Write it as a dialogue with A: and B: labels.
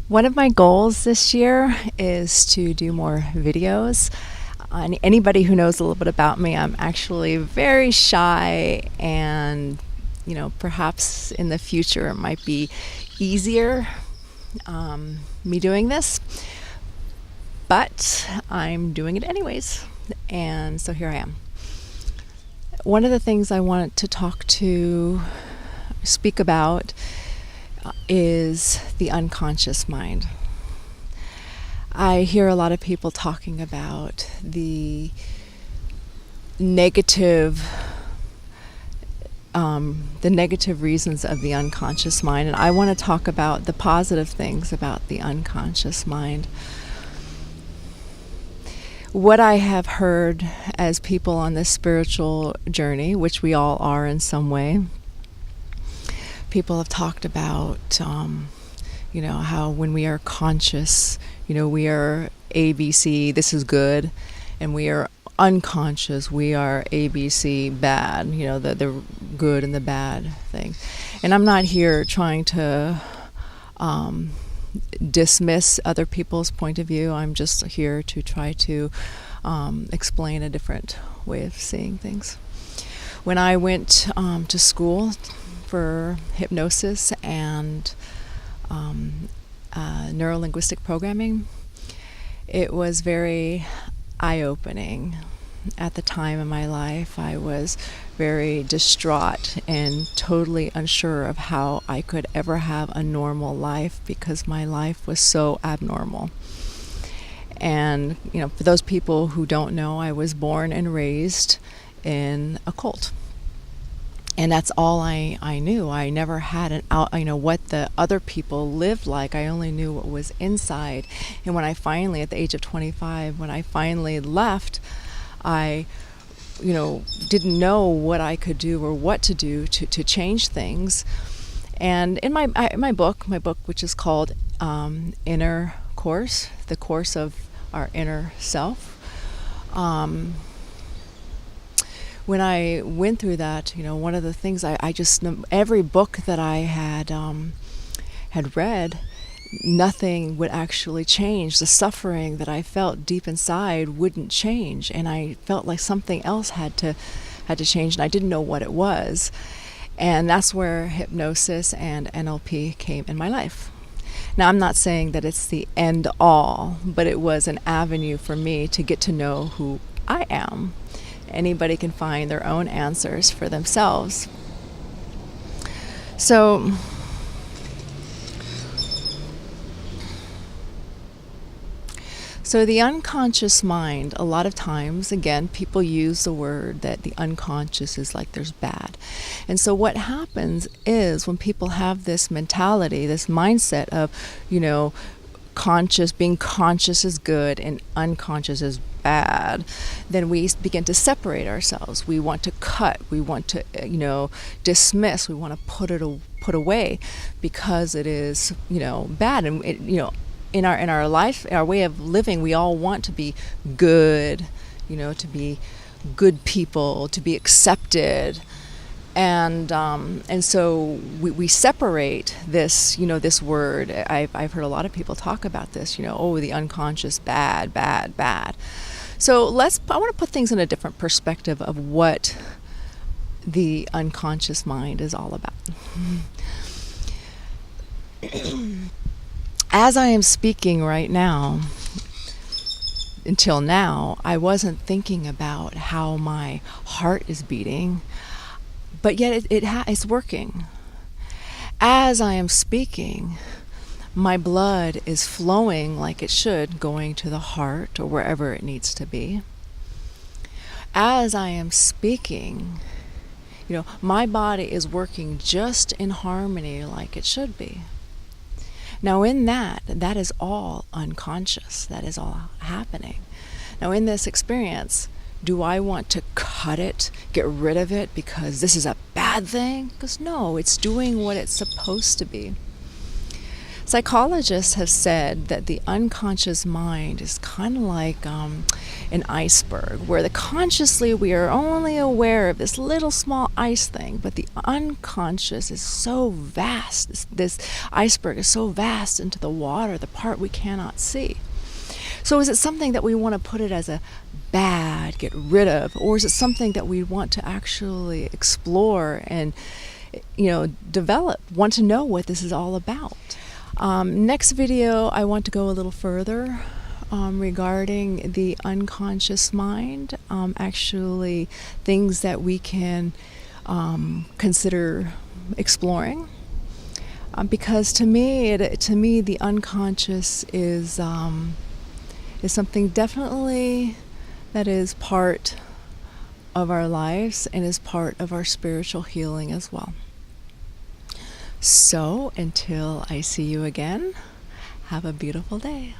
A: One of my goals this year is to do more videos. Anybody who knows a little bit about me, I'm actually very shy, and perhaps in the future it might be easier me doing this, but I'm doing it anyways, and so here I am. One of the things I wanted to speak about is the unconscious mind. I hear a lot of people talking about the negative reasons of the unconscious mind, and I want to talk about the positive things about the unconscious mind. What I have heard as people on this spiritual journey, which we all are in some way, people have talked about, how when we are conscious, we are ABC, this is good, and we are unconscious, we are ABC, bad, the good and the bad thing. And I'm not here trying to dismiss other people's point of view. I'm just here to try to explain a different way of seeing things. When I went to school for hypnosis and neuro-linguistic programming, it was very eye-opening. At the time in my life, I was very distraught and totally unsure of how I could ever have a normal life because my life was so abnormal. And, for those people who don't know, I was born and raised in a cult. And that's all I knew. I never had what the other people lived like. I only knew what was inside. And when I finally, at the age of 25, when I finally left, I, didn't know what I could do or what to do to change things. And in my book, which is called Inner Course, the course of our inner self, when I went through that, one of the things I just, every book that I had read, nothing would actually change. The suffering that I felt deep inside wouldn't change, and I felt like something else had to change, and I didn't know what it was. And that's where hypnosis and NLP came in my life. Now, I'm not saying that it's the end all, but it was an avenue for me to get to know who I am. Anybody can find their own answers for themselves. So the unconscious mind, a lot of times, again, people use the word that the unconscious is like there's bad. And so what happens is when people have this mentality, this mindset of, being conscious is good and unconscious is bad, then we begin to separate ourselves. We want to cut, we want to dismiss, we want to put away because it is bad. And in our life, our way of living, we all want to be good, to be good people, to be accepted. And so we separate this, this word. I've heard a lot of people talk about this, the unconscious, bad, bad, bad. So I want to put things in a different perspective of what the unconscious mind is all about. As I am speaking right now, until now, I wasn't thinking about how my heart is beating, but yet it's working. As I am speaking, my blood is flowing like it should, going to the heart or wherever it needs to be. As I am speaking, my body is working just in harmony like it should be. Now in that is all unconscious. That is all happening. Now in this experience, do I want to cut it, get rid of it because this is a bad thing? Because no, it's doing what it's supposed to be. Psychologists have said that the unconscious mind is kind of like an iceberg, where consciously we are only aware of this little small ice thing, but the unconscious is so vast. This iceberg is so vast into the water, the part we cannot see. So is it something that we want to put it as a bad, get rid of, or is it something that we want to actually explore and develop, want to know what this is all about? Next video, I want to go a little further regarding the unconscious mind, actually things that we can consider exploring. Because to me, the unconscious is something definitely that is part of our lives and is part of our spiritual healing as well. So until I see you again, have a beautiful day.